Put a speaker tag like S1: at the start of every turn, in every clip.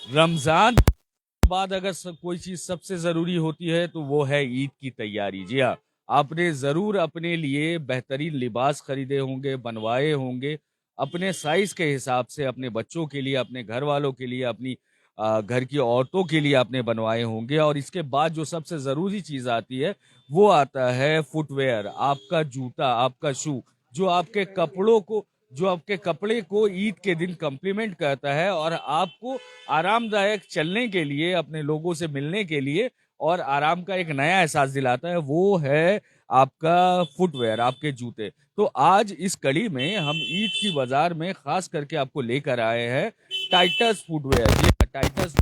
S1: रमजान के बाद अगर कोई चीज सबसे जरूरी होती है तो वो है ईद की तैयारी। जी हाँ, आपने जरूर अपने लिए बेहतरीन लिबास खरीदे होंगे, बनवाए होंगे अपने साइज के हिसाब से, अपने बच्चों के लिए, अपने घर वालों के लिए, अपनी घर की औरतों के लिए आपने बनवाए होंगे। और इसके बाद जो सबसे जरूरी चीज आती है वो आता है फुटवेयर, आपका जूता, आपका शू, जो आपके कपड़ों को जो आपके कपड़े को ईद के दिन कम्प्लीमेंट करता है और आपको आरामदायक चलने के लिए, अपने लोगों से मिलने के लिए और आराम का एक नया एहसास दिलाता है, वो है आपका फुटवेयर, आपके जूते। तो आज इस कड़ी में हम ईद की बाजार में खास करके आपको लेकर आए हैं टाइटस फुटवेयर। जी हाँ, टाइटस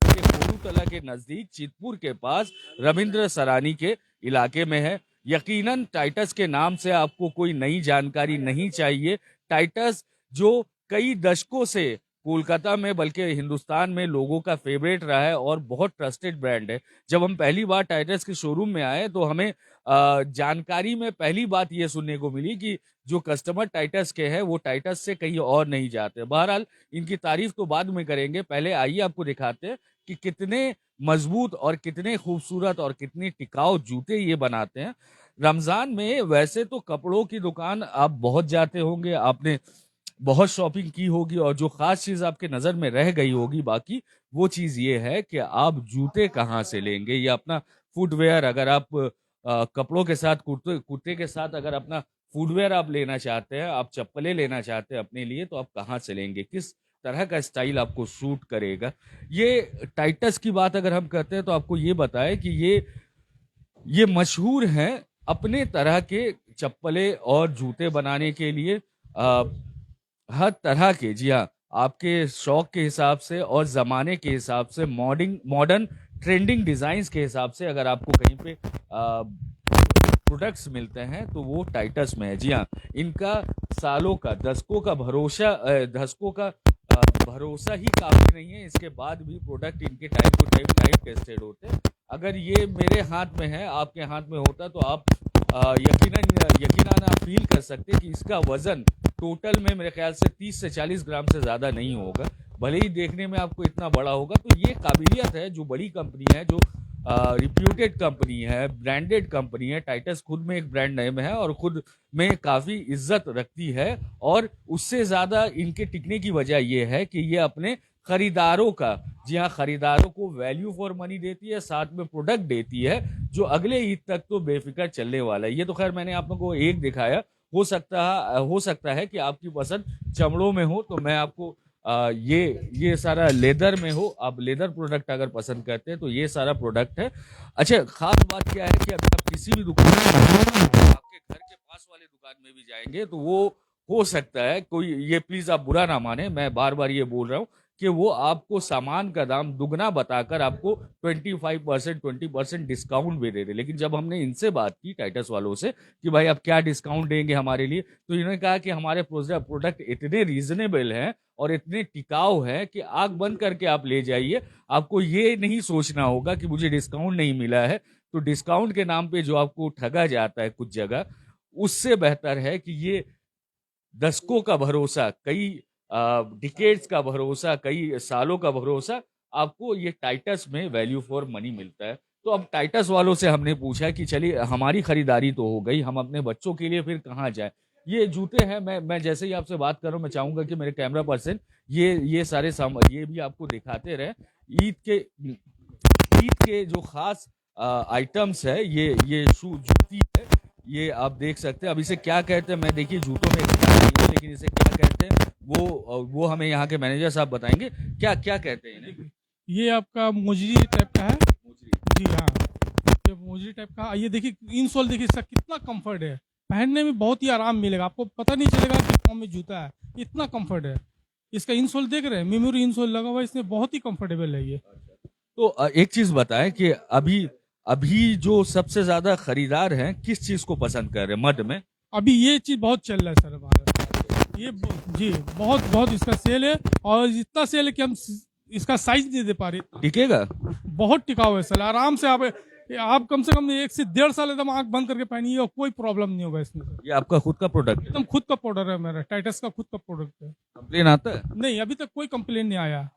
S1: के कोरूतला के नजदीक चितपुर के पास रविंद्र सरानी के इलाके में है। यकीनन टाइटस के नाम से आपको कोई नई जानकारी नहीं चाहिए। टाइटस जो कई दशकों से कोलकाता में बल्कि हिंदुस्तान में लोगों का फेवरेट रहा है और बहुत ट्रस्टेड ब्रांड है। जब हम पहली बार टाइटस के शोरूम में आए तो हमें जानकारी में पहली बात ये सुनने को मिली कि जो कस्टमर टाइटस के हैं वो टाइटस से कहीं और नहीं जाते। बहरहाल इनकी तारीफ तो बाद में करेंगे, पहले आइए आपको दिखाते हैं कि कितने मजबूत और कितने खूबसूरत और कितने टिकाऊ जूते ये बनाते हैं। रमजान में वैसे तो कपड़ों की दुकान आप बहुत जाते होंगे, आपने बहुत शॉपिंग की होगी और जो खास चीज आपके नजर में रह गई होगी बाकी, वो चीज ये है कि आप जूते कहाँ से लेंगे या अपना फुटवेयर, अगर आप कपड़ों के साथ, कुर्ते कुर्ते के साथ अगर अपना फुटवेयर आप लेना चाहते हैं, आप चप्पलें लेना चाहते हैं अपने लिए, तो आप कहाँ से लेंगे, किस तरह का स्टाइल आपको सूट करेगा। ये टाइटस की बात अगर हम करते हैं तो आपको ये बताएं कि ये मशहूर हैं अपने तरह के चप्पलें और जूते बनाने के लिए। आ, हर तरह के, जी हाँ, आपके शौक के हिसाब से और जमाने के हिसाब से, मॉडर्न मॉडर्न ट्रेंडिंग डिजाइन्स के हिसाब से अगर आपको कहीं पे प्रोडक्ट्स मिलते हैं तो वो टाइटस में है। जी हाँ, इनका सालों का, दशकों का भरोसा, दशकों का भरोसा ही काफी नहीं है, इसके बाद भी प्रोडक्ट इनके time to time live tested होते हैं। अगर ये मेरे हाथ में है, आपके हाथ में होता, तो आप यकीनन यकीनन आप फील कर सकते हैं कि इसका वजन टोटल में मेरे ख्याल से 30 से 40 ग्राम से ज्यादा नहीं होगा। भले ही देखने में आपको इतना बड़ा होगा, तो ये काबिलियत है जो बड़ी कंपनी है, जो रिप्यूटेड कंपनी है, ब्रांडेड कंपनी है। टाइटस खुद में एक ब्रांड नेम है और खुद में काफी इज्जत रखती है। और उससे ज्यादा इनके टिकने की वजह यह है कि ये अपने खरीदारों का, जी हाँ, खरीदारों को वैल्यू फॉर मनी देती है, साथ में प्रोडक्ट देती है जो अगले ईद तक तो बेफिक्र चलने वाला है। ये तो खैर मैंने आप लोगों को एक दिखाया, हो सकता है कि आपकी पसंद चमड़ों में हो, तो मैं आपको ये सारा लेदर में हो, आप लेदर प्रोडक्ट अगर पसंद करते हैं तो ये सारा प्रोडक्ट है। अच्छा, खास बात क्या है कि अगर आप किसी भी दुकान में, आपके घर के पास वाले दुकान में भी जाएंगे तो वो हो सकता है कोई, ये प्लीज आप बुरा ना माने, मैं बार बार ये बोल रहा हूँ कि वो आपको सामान का दाम दुगना बताकर आपको 25%, 20% डिस्काउंट भी दे दे। लेकिन जब हमने इनसे बात की, टाइटस वालों से, कि भाई आप क्या डिस्काउंट देंगे हमारे लिए, तो इन्होंने कहा कि हमारे प्रोडक्ट इतने रीजनेबल हैं और इतने टिकाऊ हैं कि आंख बंद करके आप ले जाइए, आपको ये नहीं सोचना होगा कि मुझे डिस्काउंट नहीं मिला है। तो डिस्काउंट के नाम पे जो आपको ठगा जाता है कुछ जगह, उससे बेहतर है कि ये दशकों का भरोसा, कई डिकेड्स का भरोसा, कई सालों का भरोसा, आपको ये टाइटस में वैल्यू फॉर मनी मिलता है। तो अब टाइटस वालों से हमने पूछा कि चलिए हमारी खरीदारी तो हो गई, हम अपने बच्चों के लिए फिर कहाँ जाए। ये जूते हैं, मैं जैसे ही आपसे बात कर रहा हूँ, मैं चाहूंगा कि मेरे कैमरा पर्सन ये सारे ये भी आपको दिखाते रहे। ईद के ईद के जो खास आइटम्स है, ये शू जूती है, ये आप देख सकते हैं। अब इसे क्या कहते हैं, मैं देखिए जूतों में expert नहीं हूं, लेकिन इसे क्या कहते हैं वो हमें यहाँ के मैनेजर साहब बताएंगे। क्या क्या कहते हैं इन्हें?
S2: ये आपका मोजरी टाइप का है।
S1: मोजरी।
S2: जी हाँ, ये मोजरी टाइप का। ये देखिए इंसोल, देखिए इसका कितना कंफर्ट है, पहनने में बहुत ही आराम मिलेगा, आपको पता नहीं चलेगा कि पाँव में जूता है, इतना कंफर्ट है। इसका इंसोल देख रहे हैं, मेमोरी इंसोल लगा हुआ है, इसमें बहुत ही कंफर्टेबल है ये।
S1: तो एक चीज बताएं कि अभी अभी जो सबसे ज्यादा खरीदार हैं किस चीज को पसंद कर रहे हैं मद में?
S2: अभी ये चीज़ बहुत चल रहा है सर भारत में। जी, बहुत बहुत इसका सेल है, और इतना सेल है कि हम इसका साइज नहीं दे पा रहे।
S1: टिकेगा?
S2: बहुत टिकाऊ है सर, आराम से आप ये आप कम से कम 1 से 1.5 साल एकदम आंख बंद करके पहनिए और कोई प्रॉब्लम नहीं होगा इसमें सर।
S1: ये आपका खुद का प्रोडक्ट है,
S2: एकदम खुद का प्रोडक्ट है मेरा, टाइटस का खुद का प्रोडक्ट है।
S1: कंप्लेन आता है?
S2: नहीं, अभी तक कोई कंप्लेन नहीं आया।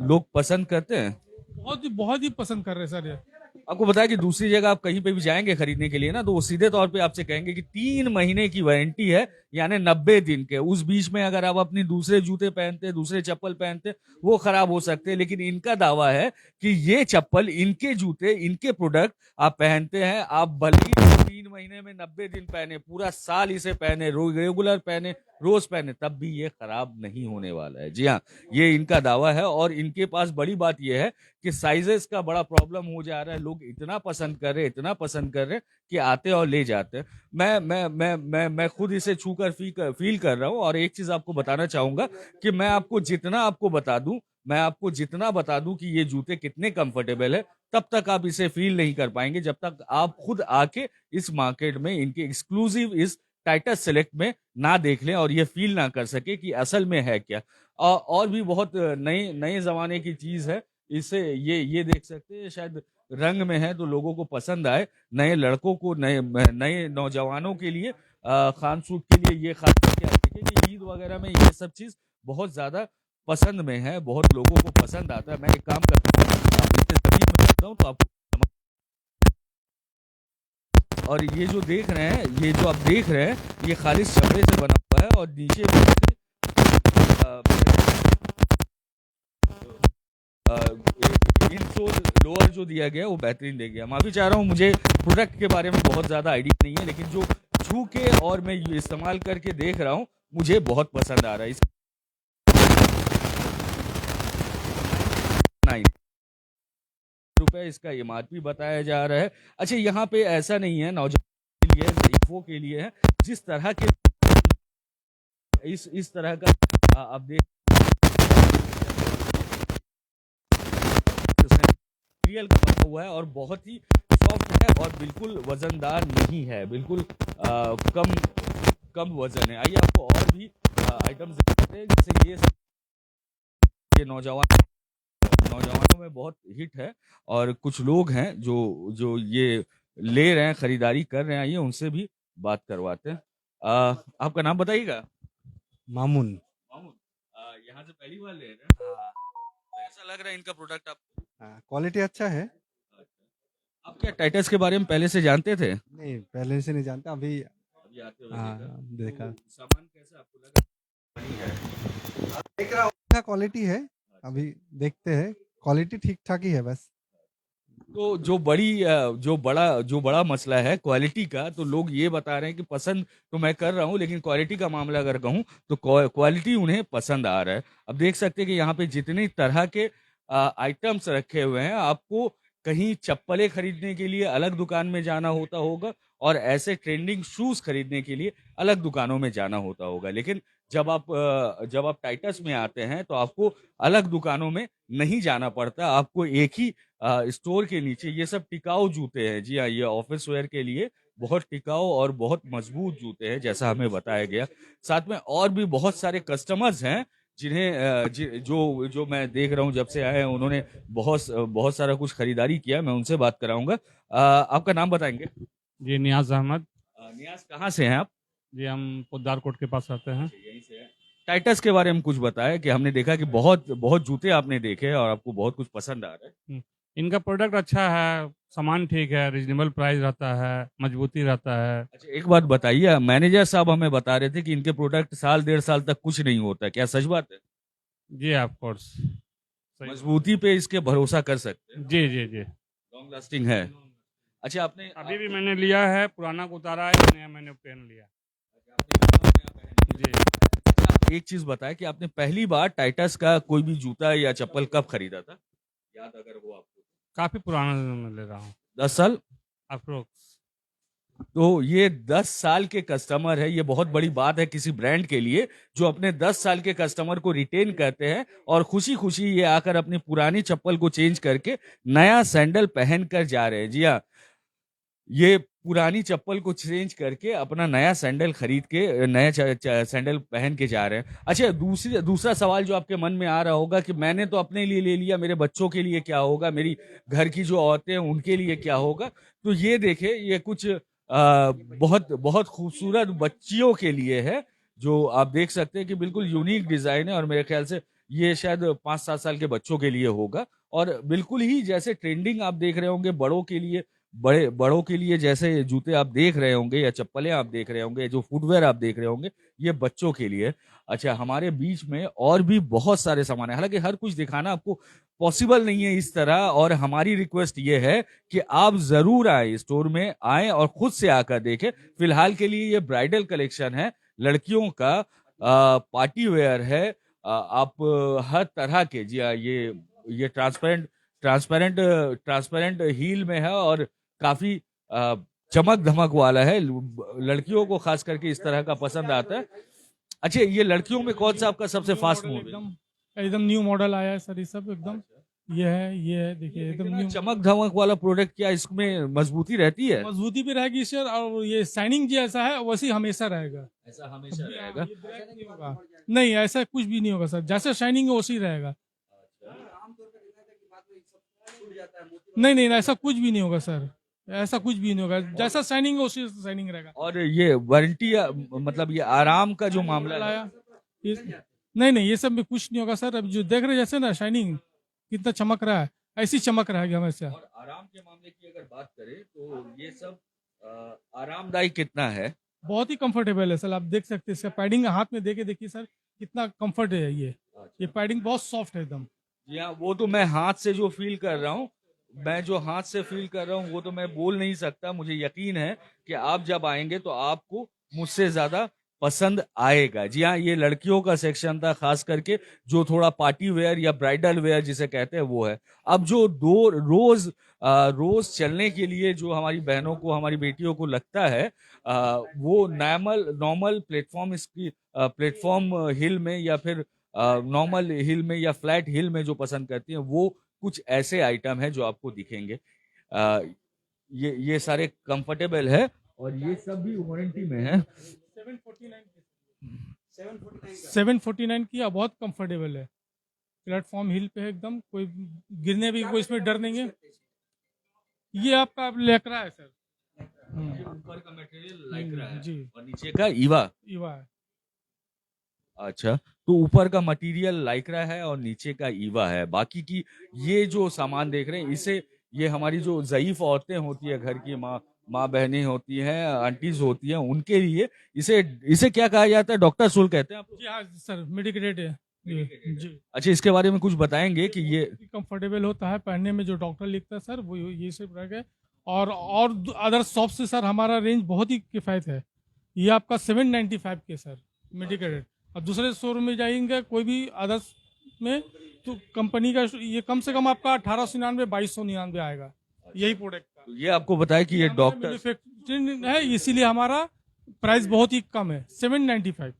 S1: लोग पसंद करते हैं?
S2: बहुत ही पसंद कर रहे हैं सर ये।
S1: आपको बताया कि दूसरी जगह आप कहीं पे भी जाएंगे खरीदने के लिए ना, तो वो सीधे तौर पे आपसे कहेंगे कि 3 महीने की वारंटी है, यानी 90 दिन के। उस बीच में अगर आप अपनी दूसरे जूते पहनते, दूसरे चप्पल पहनते, वो खराब हो सकते हैं। लेकिन इनका दावा है कि ये चप्पल, इनके जूते, इनके प्रोडक्ट आप पहनते हैं, आप भले ही 3 महीने में 90 दिन पहने, पूरा साल इसे पहने, रेगुलर पहने, रोज पहने, तब भी ये खराब नहीं होने वाला है। जी हाँ, ये इनका दावा है। और इनके पास बड़ी बात यह है कि साइजेस का बड़ा प्रॉब्लम हो जा रहा है। लोग इतना पसंद कर रहे हैं, इतना पसंद कर रहे हैं कि आते और ले जाते हैं। मैं खुद इसे छूकर फील कर रहा हूँ। और एक चीज आपको बताना चाहूंगा कि मैं आपको जितना बता दूं कि ये जूते कितने कंफर्टेबल है, तब तक आप इसे फील नहीं कर पाएंगे जब तक आप खुद आके इस मार्केट में, इनके एक्सक्लूसिव इस टाइटस सेलेक्ट में ना देख लें और ये फील ना कर सके कि असल में है क्या। और भी बहुत नए नए जमाने की चीज है। इसे ये देख सकते हैं, शायद रंग में है तो लोगों को पसंद आए। नए लड़कों को, नए नए नौजवानों के लिए, खान सूट के लिए ये खास करके आप देखें कि ईद वगैरह में ये सब चीज बहुत ज्यादा पसंद में है, बहुत लोगों को पसंद आता है। मैं एक काम करता हूँ, आप इससे जमीन में करता हूँ तो आपको। और ये जो देख रहे हैं, ये जो आप देख रहे हैं, ये खालिश चमड़े से बना हुआ है। और नीचे इंसोल लोअर जो दिया गया वो बेहतरीन दे गया। माफी चाह रहा हूँ, मुझे प्रोडक्ट के बारे में बहुत ज्यादा आइडिया नहीं है, लेकिन जो छू के और मैं ये इस्तेमाल करके देख रहा हूँ, मुझे बहुत पसंद आ रहा है। इस ₹9 इसका एमआरपी बताया जा रहा है। अच्छा, यहाँ पे ऐसा नहीं है नौजवान के लिए, ज़ईफ़ों के लिए है। जिस तरह के इस तरह का आप देख मटेरियल का बना हुआ है और बहुत ही सॉफ्ट है और बिल्कुल वजनदार नहीं है, बिल्कुल कम वजन है। आइए आपको और भी आइटम्स दिखाते हैं। जैसे ये नौजवानों में बहुत हिट है और कुछ लोग हैं जो ये ले रहे हैं, खरीदारी कर रहे हैं। आइए उनसे भी बात करवाते हैं। आपका नाम बताइएगा।
S3: मामून।
S1: मामून, यहाँ से पहली बार ले रहे हैं? तो ऐसा लग रहा है इनका प्रोडक्ट आप।
S3: क्वालिटी अच्छा है।
S1: आप क्या टाइटस के बारे में पहले से जानते थे?
S3: नहीं, पहले से नहीं जानता, अभी
S1: अभी आते हुए
S3: हाँ
S1: देखा।
S3: देखा।
S1: तो सामान कैसा आपको लगा?
S3: देख रहा हूँ अच्छा क्वालिटी है, अभी देखते हैं। क्वालिटी ठीक ठाक ही है बस।
S1: तो जो बड़ा मसला है क्वालिटी का, तो लोग ये बता रहे हैं कि पसंद तो मैं कर रहा हूँ, लेकिन क्वालिटी का मामला अगर कहूँ तो क्वालिटी उन्हें पसंद आ रहा है। अब देख सकते हैं कि यहाँ पे जितनी तरह के आइटम्स रखे हुए हैं, आपको कहीं चप्पलें खरीदने के लिए अलग दुकान में जाना होता होगा और ऐसे ट्रेंडिंग शूज खरीदने के लिए अलग दुकानों में जाना होता होगा। लेकिन जब आप टाइटस में आते हैं तो आपको अलग दुकानों में नहीं जाना पड़ता, आपको एक ही स्टोर के नीचे। ये सब टिकाऊ जूते हैं। जी हाँ, ये ऑफिस वेयर के लिए बहुत टिकाऊ और बहुत मजबूत जूते हैं, जैसा हमें बताया गया। साथ में और भी बहुत सारे कस्टमर्स हैं जिन्हें जो मैं देख रहा हूँ, जब से आए हैं उन्होंने बहुत सारा कुछ खरीदारी किया। मैं उनसे बात कराऊंगा। आपका नाम बताएंगे?
S4: जी नियाज अहमद।
S1: नियाज, कहाँ से हैं आप?
S4: जी हम पोद्दार कोट के पास रहते हैं।
S1: यहीं से है। टाइटस के बारे में कुछ बताया कि हमने देखा कि बहुत जूते आपने देखे और आपको बहुत कुछ पसंद आ रहा है।
S4: इनका प्रोडक्ट अच्छा है, सामान ठीक है, रीजनेबल प्राइस रहता है, मजबूती रहता है।
S1: अच्छा, एक बात बताइए, मैनेजर साहब हमें बता रहे थे कि इनके प्रोडक्ट साल 1.5 साल तक कुछ नहीं होता, क्या सच बात है?
S4: जी ऑफ कोर्स।
S1: मजबूती पे इसके भरोसा कर सकते हैं,
S4: जी जी जी।
S1: लॉन्ग लास्टिंग है। अच्छा, आपने
S4: अभी भी मैंने लिया है, पुराना को उतारा है, नया मैंने पहन लिया। जी।
S1: एक चीज बताया कि आपने पहली बार टाइटस का कोई भी जूता या चप्पल कब खरीदा था, याद अगर हो आपको?
S4: काफी पुराना मैं ले रहा हूँ,
S1: 10 साल
S4: अप्रोक्स।
S1: तो ये 10 साल के कस्टमर है। ये बहुत बड़ी बात है किसी ब्रांड के लिए, जो अपने 10 साल के कस्टमर को रिटेन करते हैं और खुशी खुशी ये आकर अपनी पुरानी चप्पल को चेंज करके नया सैंडल पहन कर जा रहे हैं। जी हाँ, ये पुरानी चप्पल को चेंज करके अपना नया सैंडल खरीद के नया सैंडल पहन के जा रहे हैं। अच्छा, दूसरा सवाल जो आपके मन में आ रहा होगा कि मैंने तो अपने लिए ले लिया, मेरे बच्चों के लिए क्या होगा, मेरी घर की जो औरतें हैं उनके लिए क्या होगा। तो ये देखे, ये कुछ बहुत बहुत खूबसूरत बच्चियों के लिए है, जो आप देख सकते हैं कि बिल्कुल यूनिक डिजाइन है, और मेरे ख्याल से ये शायद 5-7 साल के बच्चों के लिए होगा। और बिल्कुल ही जैसे ट्रेंडिंग आप देख रहे होंगे बड़ों के लिए, बड़ों के लिए जैसे जूते आप देख रहे होंगे या चप्पलें आप देख रहे होंगे, जो फुटवेयर आप देख रहे होंगे, ये बच्चों के लिए। अच्छा, हमारे बीच में और भी बहुत सारे सामान है, हालांकि हर कुछ दिखाना आपको पॉसिबल नहीं है इस तरह, और हमारी रिक्वेस्ट ये है कि आप जरूर आए, स्टोर में आए और खुद से आकर देखें। फिलहाल के लिए ये ब्राइडल कलेक्शन है, लड़कियों का पार्टी वेयर है। आप हर तरह के, जी हाँ, ये ट्रांसपेरेंट हील में है और काफी चमक धमक वाला है। लड़कियों को खास करके इस तरह का पसंद आता है। अच्छा, ये लड़कियों में कौन सा आपका सबसे फास्ट मूव है?
S2: एकदम एकदम न्यू मॉडल आया है सर, ये सब एकदम ये है देखिए एकदम न्यू।
S1: चमक धमक वाला प्रोडक्ट, क्या इसमें मजबूती रहती है?
S2: मजबूती भी रहेगी सर, और ये शाइनिंग जैसा है वैसे हमेशा रहेगा।
S1: ऐसा हमेशा रहेगा?
S2: ये ब्लैक नहीं होगा, नहीं ऐसा कुछ भी नहीं होगा सर, जैसा शाइनिंग है वैसे ही रहेगा। नहीं नहीं, ऐसा कुछ भी नहीं होगा सर, ऐसा कुछ भी नहीं होगा, जैसा शाइनिंग है उसी शाइनिंग रहेगा।
S1: और ये वारंटी, मतलब ये आराम का जो मामला है,
S2: लाया नहीं नहीं, ये सब में कुछ नहीं होगा सर। अब जो देख रहे हैं जैसे ना शाइनिंग कितना चमक रहा है, ऐसी चमक रहेगी हमेशा।
S1: और आराम के मामले की अगर बात करें तो ये सब आरामदायी कितना है?
S2: बहुत ही कंफर्टेबल है सर, आप देख सकते हैं इसका पैडिंग हाथ में देके देखिए सर, कितना कंफर्ट है ये पैडिंग बहुत सॉफ्ट है एकदम।
S1: जी हाँ, वो तो मैं हाथ से जो फील कर रहा हूँ, वो तो मैं बोल नहीं सकता। मुझे यकीन है कि आप जब आएंगे तो आपको मुझसे ज्यादा पसंद आएगा। जी हाँ, ये लड़कियों का सेक्शन था, खास करके जो थोड़ा पार्टी वेयर या ब्राइडल वेयर जिसे कहते हैं वो है। अब जो दो रोज चलने के लिए जो हमारी बहनों को, हमारी बेटियों को लगता है, वो नॉर्मल प्लेटफॉर्म, इसकी प्लेटफॉर्म हिल में या फिर नॉर्मल हिल में या फ्लैट हिल में जो पसंद करती हैं, वो कुछ ऐसे आइटम है जो आपको दिखेंगे। आ, ये सारे कंफर्टेबल है और ये सब भी वारंटी में है।
S2: 749 की बहुत कंफर्टेबल है, प्लेटफॉर्म हिल पे है एकदम, कोई गिरने भी कोई इसमें डर नहीं है। ये आपका लेकरा है सर,
S1: ये ऊपर का मटेरियल लाइक्रा है
S2: जी,
S1: और नीचे का ईवा
S2: है।
S1: अच्छा, तो ऊपर का मटेरियल लाइक्रा है और नीचे का ईवा है। बाकी की ये जो सामान देख रहे हैं, इसे ये हमारी जो ज़ईफ औरतें होती है, घर की माँ बहनें होती हैं, आंटीज होती हैं, उनके लिए इसे इसे क्या कहा जाता है? डॉक्टर सोल कहते हैं आप लोग?
S2: जी हाँ सर, मेडिकेटेड है जी।
S1: अच्छा, इसके बारे में कुछ बताएंगे कि ये
S2: कंफर्टेबल होता है पहनने में, जो डॉक्टर लिखता है सर वो ये सब रहेगा। और अदर शॉप से सर हमारा रेंज बहुत ही किफ़ायत है। ये आपका 795 के सर मेडिकेटेड, और दूसरे शोरूम में जाएंगे कोई भी अदर्स में तो कंपनी का ये कम से कम आपका 1899 2299 आएगा यही प्रोडक्ट का।
S1: तो ये आपको बताया कि ये डॉक्टर
S2: मैन्युफैक्चरिंग है, इसीलिए हमारा प्राइस बहुत ही कम है, 795।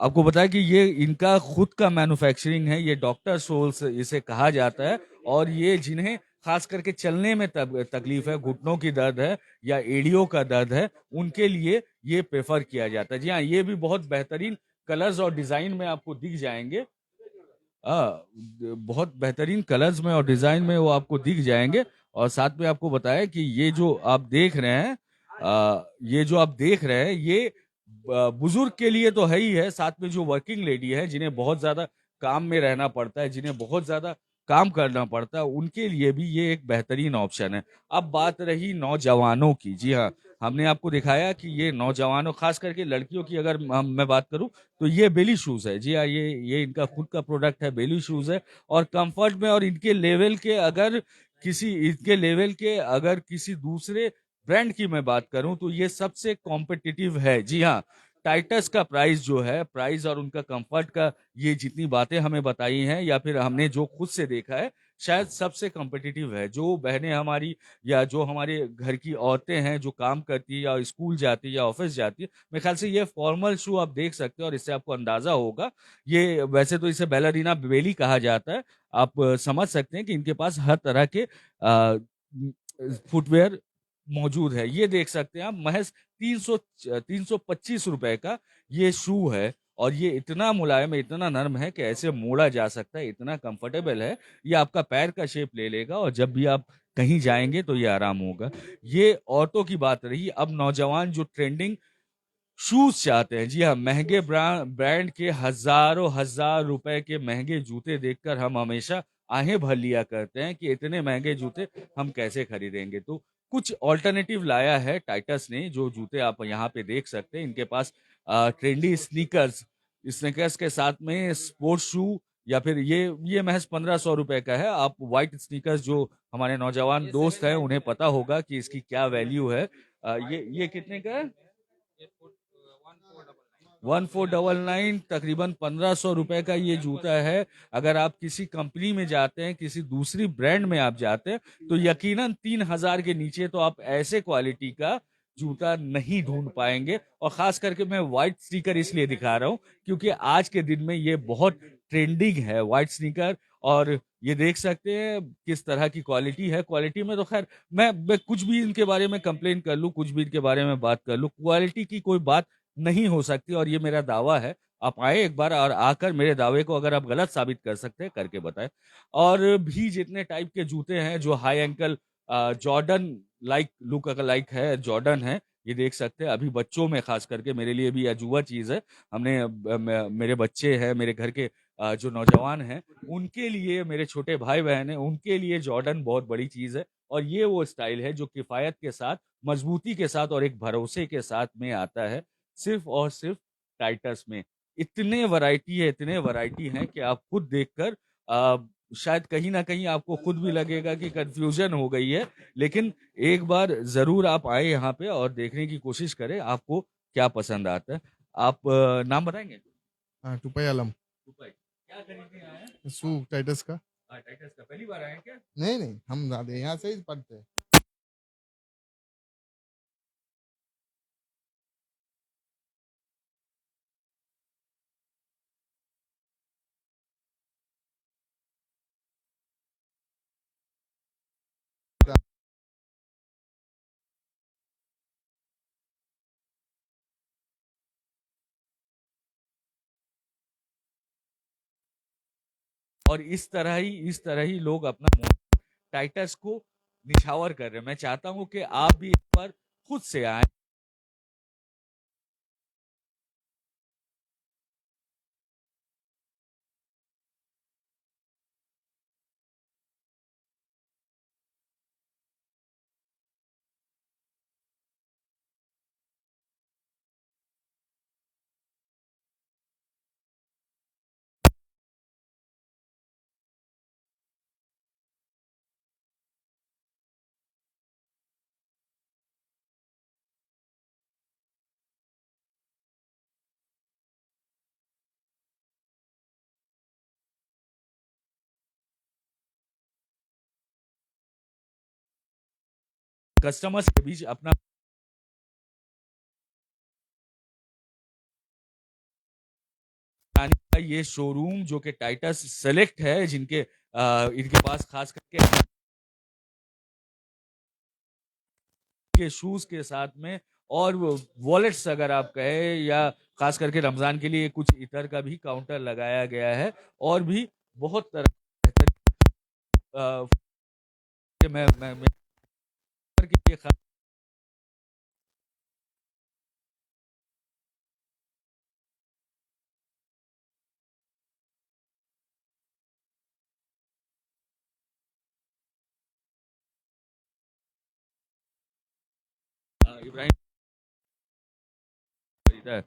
S1: आपको बताया कि ये इनका खुद का मैन्युफैक्चरिंग है, ये डॉक्टर सोल्स इसे कहा जाता है। और ये जिन्हें खास करके चलने में तकलीफ है, घुटनों की दर्द है या एड़ियों का दर्द है, उनके लिए ये प्रेफर किया जाता है। जी हाँ, ये भी बहुत बेहतरीन कलर्स और डिजाइन में आपको दिख जाएंगे। बहुत बेहतरीन कलर्स में और डिजाइन में वो आपको दिख जाएंगे। और साथ में आपको बताया कि ये जो आप देख रहे हैं, ये बुजुर्ग के लिए तो है ही है, साथ में जो वर्किंग लेडी है, जिन्हें बहुत ज्यादा काम में रहना पड़ता है, जिन्हें बहुत ज्यादा काम करना पड़ता है, उनके लिए भी ये एक बेहतरीन ऑप्शन है। अब बात रही नौजवानों की। जी हाँ, हमने आपको दिखाया कि ये नौजवानों, खास करके लड़कियों की अगर मैं बात करूं तो ये बेली शूज है। जी हाँ, ये इनका खुद का प्रोडक्ट है, बेली शूज है। और कंफर्ट में और इनके लेवल के अगर किसी दूसरे ब्रांड की मैं बात करूं तो ये सबसे कॉम्पिटिटिव है। जी हाँ, टाइटस का प्राइस और उनका कंफर्ट का, ये जितनी बातें हमें बताई हैं या फिर हमने जो खुद से देखा है, शायद सबसे कॉम्पिटिटिव है। जो बहनें हमारी या जो हमारे घर की औरतें हैं, जो काम करती है या स्कूल जाती है या ऑफिस जाती है, मेरे ख्याल से ये फॉर्मल शू आप देख सकते हो और इससे आपको अंदाजा होगा। ये वैसे तो इसे बैलरीना बेली कहा जाता है। आप समझ सकते हैं कि इनके पास हर तरह के फुटवेयर मौजूद है। ये देख सकते हैं आप, महज 325 रुपए का ये शू है, और ये इतना मुलायम है, इतना नरम है कि ऐसे मोड़ा जा सकता है, इतना कंफर्टेबल है। ये आपका पैर का शेप ले लेगा, और जब भी आप कहीं जाएंगे तो ये आराम होगा। ये औरतों की बात रही। अब नौजवान जो ट्रेंडिंग शूज चाहते हैं, जी हाँ, महंगे ब्रांड के हजारों हजार रुपए के महंगे जूते देखकर हम हमेशा आहें भर लिया करते हैं कि इतने महंगे जूते हम कैसे खरीदेंगे। तो कुछ ऑल्टरनेटिव लाया है टाइटस ने, जो जूते आप यहाँ पे देख सकते हैं। इनके पास ट्रेंडी स्नीकर्स, स्नीकर्स के साथ में स्पोर्ट्स शू, या फिर ये महज 1500 रुपए का है। आप व्हाइट स्नीकर्स, जो हमारे नौजवान दोस्त हैं उन्हें पता होगा कि इसकी क्या वैल्यू है। ये कितने का है? 1499, तकरीबन 1500 रुपए का ये जूता है। अगर आप किसी कंपनी में जाते हैं, किसी दूसरी ब्रांड में आप जाते हैं, तो यकीनन 3000 के नीचे तो आप ऐसे क्वालिटी का जूता नहीं ढूंढ पाएंगे। और खास करके मैं व्हाइट स्नीकर इसलिए दिखा रहा हूं क्योंकि आज के दिन में ये बहुत ट्रेंडिंग है व्हाइट स्नीकर। और ये देख सकते हैं किस तरह की क्वालिटी है। क्वालिटी में तो खैर मैं कुछ भी इनके बारे में कंप्लेन कर लूं, कुछ भी इनके बारे में बात कर लूं, क्वालिटी की कोई बात नहीं हो सकती। और ये मेरा दावा है। आप आए एक बार और आकर मेरे दावे को अगर आप गलत साबित कर सकते हैं, करके बताएं। और भी जितने टाइप के जूते हैं जो high ankle Jordan like look like है, जॉर्डन है, ये देख सकते हैं। अभी बच्चों में खास करके मेरे लिए भी अजूबा चीज है। हमने मेरे बच्चे हैं, मेरे घर के जो नौजवान हैं, उनके लिए, मेरे छोटे भाई बहन हैं, उनके लिए जॉर्डन बहुत बड़ी चीज है। और ये वो स्टाइल है जो किफायत के साथ, मजबूती के साथ और एक भरोसे के साथ में आता है, सिर्फ और सिर्फ टाइटस में। इतने वैरायटी हैं कि आप खुद देखकर आ, शायद कहीं ना कहीं आपको खुद भी लगेगा कि कंफ्यूजन हो गई है। लेकिन एक बार जरूर आप आए यहाँ पे और देखने की कोशिश करें आपको क्या पसंद आता है। आप नाम बताएंगे?
S5: हाँ टुपयालम।
S1: दुबई। क्या खरीदने आए हैं?
S5: शू टाइटस का।
S1: टाइटस का पहली बार आए हैं क्या?
S5: नहीं नहीं, हम ज्यादा यहाँ से ही पढ़ते हैं।
S1: और इस तरह ही लोग अपना टाइटस को निछावर कर रहे हैं। मैं चाहता हूं कि आप भी इस पर खुद से आए। कस्टमर्स के बीच अपना का ये शोरूम, जो कि टाइटस सेलेक्ट है, जिनके इनके पास खास करके के शूज के साथ में, और वॉलेट्स अगर आप कहें, या खास करके रमजान के लिए कुछ इतर का भी काउंटर लगाया गया है। और भी बहुत तरह के मैं के लिए इब्राहिम खरीदा है।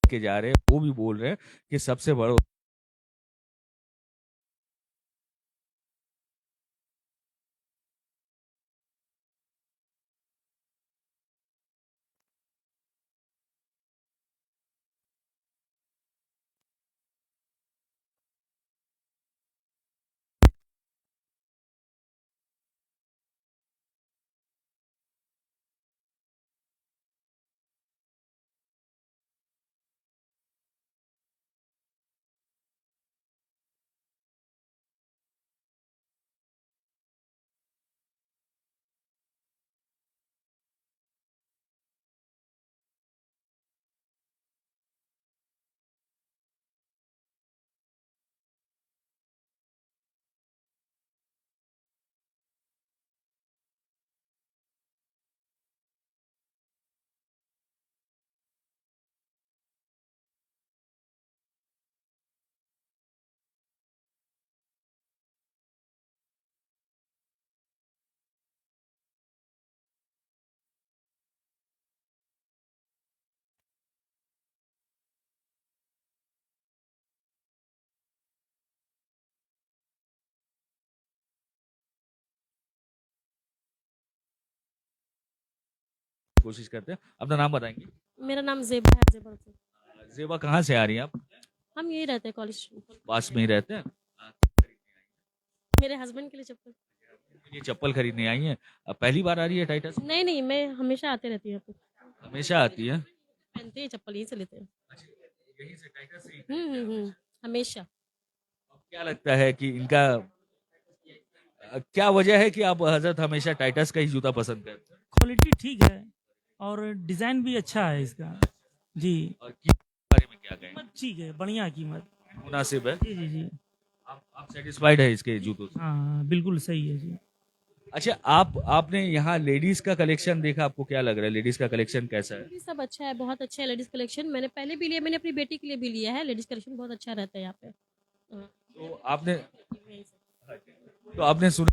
S1: के जा रहे हैं, वो भी बोल रहे हैं कि सबसे बड़ा कोशिश करते हैं। अपना नाम बताएंगे?
S6: मेरा नाम जेबा है, जेबा से।
S1: जेबा कहाँ से आ रही हैं आप?
S6: हम यही रहते हैं कॉलेज।
S1: पास में ही रहते हैं?
S6: मेरे हस्बैंड के लिए चप्पल।
S1: ये चप्पल खरीदने आई हैं? अब पहली बार आ रही है टाइटस?
S6: नहीं नहीं, मैं हमेशा आते रहती हूँ यहाँ पे।
S1: हमेशा आती है?
S6: पहनते हैं चप्पल, यहीं से लेते हैं।
S1: यहीं से टाइटस से ही?
S6: हमेशा।
S1: अब क्या लगता है कि इनका क्या वजह है कि आप हजरत हमेशा टाइटस का ही जूता पसंद करते हैं?
S7: क्वालिटी ठीक है और डिज़ाइन भी अच्छा है इसका जी।
S1: और कीमत के बारे में क्या कहेंगे?
S7: कीमत ठीक है, बढ़िया कीमत।
S1: मुनासिब है?
S7: जी जी जी।
S1: आप सेटिस्फाइड है इसके जूतों से?
S7: हाँ बिल्कुल सही है जी।
S1: अच्छा, आपने यहाँ लेडीज का कलेक्शन देखा, आपको क्या लग रहा है लेडीज का कलेक्शन कैसा है?
S6: ये सब अच्छा है, बहुत अच्छा है लेडीज कलेक्शन। मैंने पहले भी लिया, मैंने अपनी बेटी के लिए भी लिया है। लेडीज कलेक्शन बहुत अच्छा रहता है यहाँ पे।
S1: तो आपने
S6: यहीं से।
S1: तो आपने सुना